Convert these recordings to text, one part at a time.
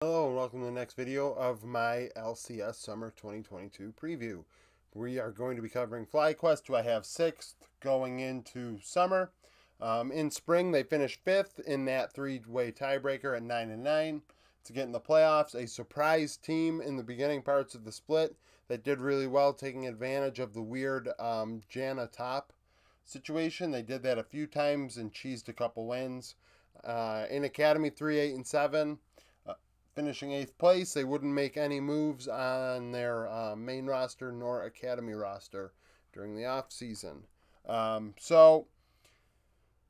Hello and welcome to the next video of my LCS Summer 2022 preview. We are going to be covering FlyQuest, who I have 6th going into summer. In spring, they finished 5th in that three-way tiebreaker at 9-9 to get in the playoffs. A surprise team in the beginning parts of the split that did really well, taking advantage of the weird Janna top situation. They did that a few times and cheesed a couple wins. In Academy, 3-8-7. Finishing 8th place. They wouldn't make any moves on their main roster nor academy roster during the off season. So,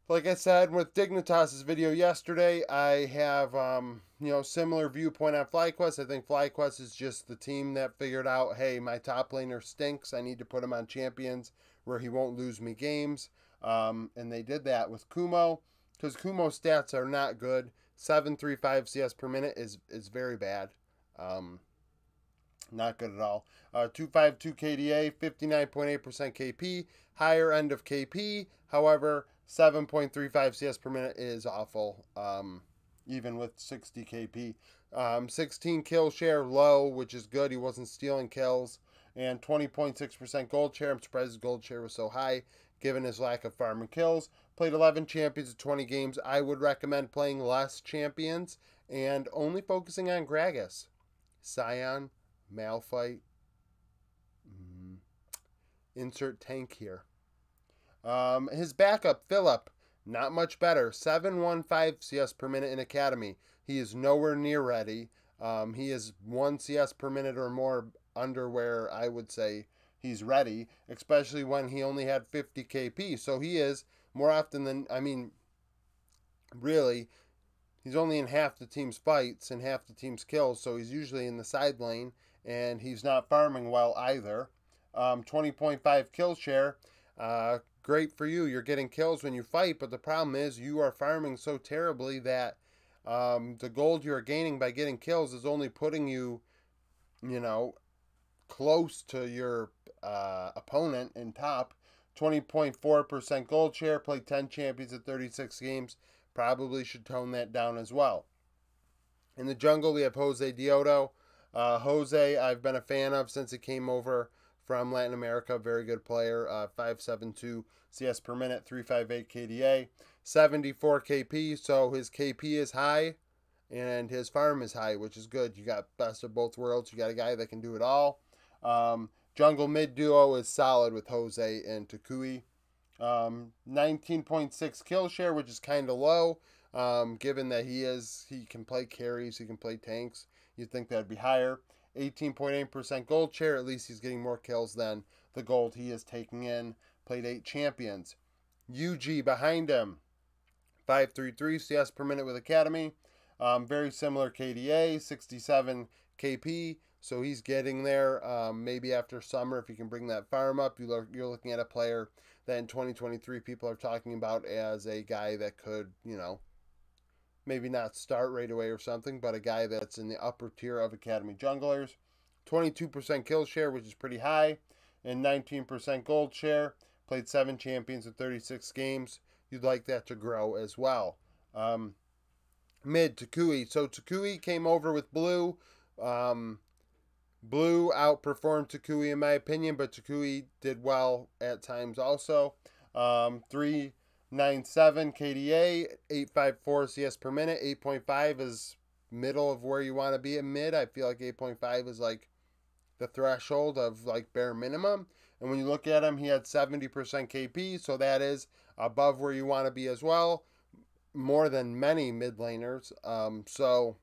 like I said with Dignitas's video yesterday, I have similar viewpoint on FlyQuest. I think FlyQuest is just the team that figured out, hey, my top laner stinks. I need to put him on champions where he won't lose me games. And they did that with Kumo, because Kumo's stats are not good. 735 CS per minute is very bad. Not good at all. 252 KDA, 59.8% KP, higher end of KP. However, 7.35 CS per minute is awful, even with 60 KP. 16 kill share, low, which is good. He wasn't stealing kills. And 20.6% gold share. I'm surprised his gold share was so high, given his lack of farm and kills. Played 11 champions in 20 games. I would recommend playing less champions and only focusing on Gragas. Scion, Malphite, insert tank here. His backup, Philip, not much better. 715 CS per minute in Academy. He is nowhere near ready. He is 1 CS per minute or more under where I would say he's ready, especially when he only had 50 KP. So he is, more often than, really, he's only in half the team's fights and half the team's kills, so he's usually in the side lane, and he's not farming well either. 20.5 kill share. Great for you. You're getting kills when you fight, but the problem is you are farming so terribly that the gold you're gaining by getting kills is only putting you, close to your opponent in top. 20.4% gold share, played 10 champions at 36 games. Probably should tone that down as well. In the jungle, we have Jose Diodo. Jose, I've been a fan of since he came over from Latin America. Very good player. 572 CS per minute, 358 KDA, 74 KP. So his KP is high and his farm is high, which is good. You got best of both worlds. You got a guy that can do it all. Jungle mid duo is solid with Jose and Takui. 19.6 kill share, which is kind of low, given that he can play carries, he can play tanks. You'd think that'd be higher. 18.8% gold share. At least he's getting more kills than the gold he is taking in. Played 8 champions. UG behind him. 533 CS per minute with Academy. Very similar KDA, 67 KP. So he's getting there. Maybe after summer, if you can bring that farm up, you're looking at a player that in 2023 people are talking about as a guy that could, maybe not start right away or something, but a guy that's in the upper tier of Academy junglers. 22% kill share, which is pretty high, and 19% gold share. Played 7 champions in 36 games. You'd like that to grow as well. Mid, Takui. So Takui came over with Blue. Blue outperformed Takui in my opinion, but Takui did well at times also. 397 KDA, 854 CS per minute. 8.5 is middle of where you want to be at mid. I feel like 8.5 is like the threshold of like bare minimum. And when you look at him, he had 70% KP, so that is above where you want to be as well. More than many mid laners. So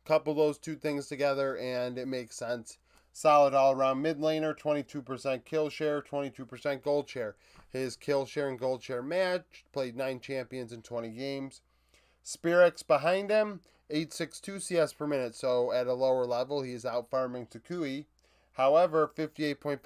couple those two things together and it makes sense. Solid all-around mid laner, 22% kill share, 22% gold share. His kill share and gold share matched. Played 9 champions in 20 games. Spirix behind him, 862 CS per minute. So at a lower level, he is out farming Takui. However, 58.5%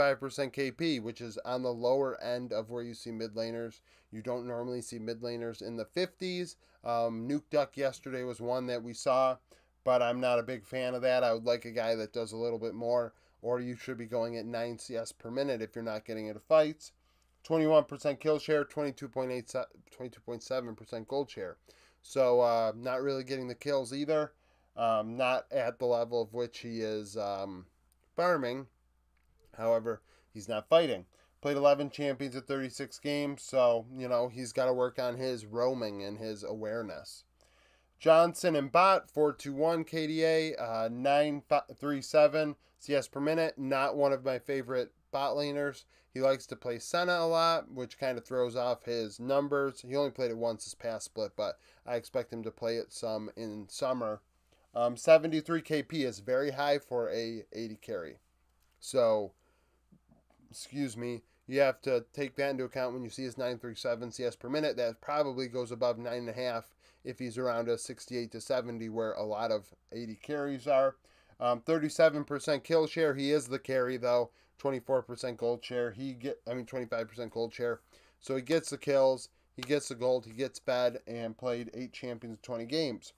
KP, which is on the lower end of where you see mid laners. You don't normally see mid laners in the 50s. Nuke Duck yesterday was one that we saw, but I'm not a big fan of that. I would like a guy that does a little bit more, or you should be going at 9 CS per minute if you're not getting into fights. 21% kill share, 22.7% gold share. So not really getting the kills either. Not at the level of which he is farming. However, he's not fighting. Played 11 champions at 36 games, so, he's got to work on his roaming and his awareness. Johnson and Bot, 421 KDA, 937 CS per minute. Not one of my favorite bot laners. He likes to play Senna a lot, which kind of throws off his numbers. He only played it once this past split, but I expect him to play it some in summer. 73 KP is very high for a 80 carry. So, you have to take that into account when you see his 937 CS per minute. That probably goes above 9.5 if he's around a 68 to 70, where a lot of 80 carries are. 37% kill share. He is the carry though. 24% gold share. 25% gold share. So he gets the kills, he gets the gold, he gets fed, and played 8 champions in 20 games.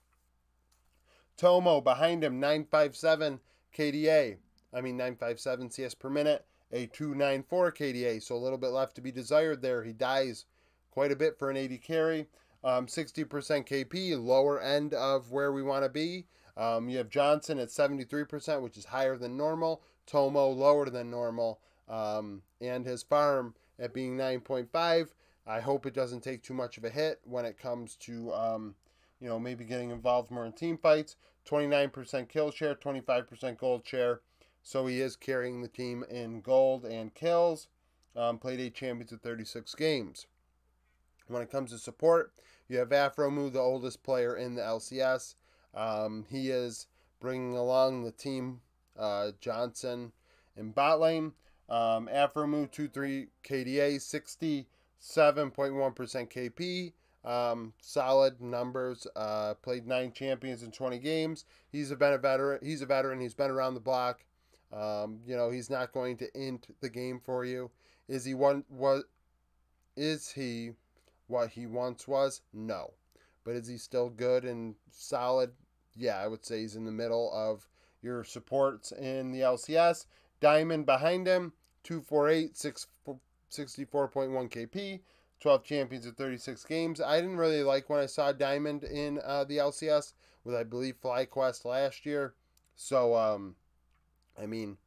Tomo behind him, 957 KDA. 957 CS per minute. A 294 KDA, so a little bit left to be desired there. He dies quite a bit for an 80 carry. 60% KP, lower end of where we want to be. You have Johnson at 73%, which is higher than normal. Tomo lower than normal. And his farm at being 9.5. I hope it doesn't take too much of a hit when it comes to, maybe getting involved more in team fights. 29% kill share, 25% gold share. So he is carrying the team in gold and kills. Played 8 champions at 36 games. When it comes to support, you have Afromu, the oldest player in the LCS. He is bringing along the team, Johnson in bot lane. Afromu, 2-3 KDA, 67.1% KP. Solid numbers. Played 9 champions in 20 games. He's a veteran. He's been around the block. He's not going to int the game for you. Is he what he once was? No. But is he still good and solid? Yeah, I would say he's in the middle of your supports in the LCS. Diamond behind him, 248, 64.1 KP, 12 champions at 36 games. I didn't really like when I saw Diamond in the LCS with, I believe, FlyQuest last year. So, him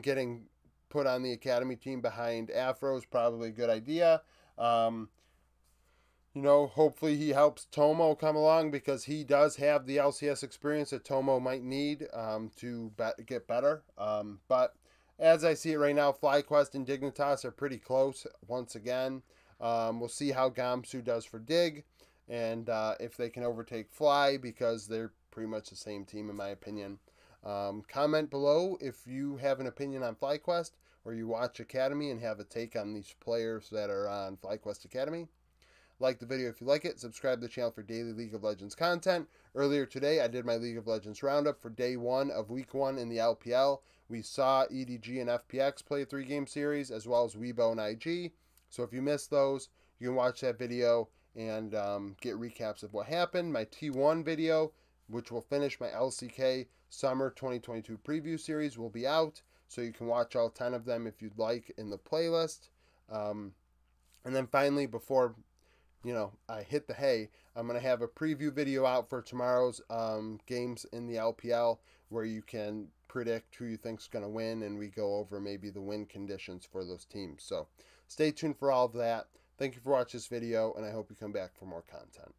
getting put on the academy team behind Afro is probably a good idea. Hopefully he helps Tomo come along, because he does have the LCS experience that Tomo might need to get better. But as I see it right now, FlyQuest and Dignitas are pretty close once again. We'll see how Gamsu does for Dig, and if they can overtake Fly, because they're pretty much the same team in my opinion. Comment below if you have an opinion on FlyQuest, or you watch Academy and have a take on these players that are on FlyQuest Academy. Like the video if you like it. Subscribe to the channel for daily League of Legends content. Earlier today, I did my League of Legends roundup for day 1 of week 1 in the LPL. We saw EDG and FPX play a 3-game series, as well as Weibo and IG. So if you missed those, you can watch that video and get recaps of what happened. My T1 video, which will finish my LCK Summer 2022 preview series, will be out. So you can watch all 10 of them if you'd like in the playlist. And then finally, before I hit the hay, I'm going to have a preview video out for tomorrow's games in the LPL, where you can predict who you think's going to win, and we go over maybe the win conditions for those teams. So stay tuned for all of that. Thank you for watching this video, and I hope you come back for more content.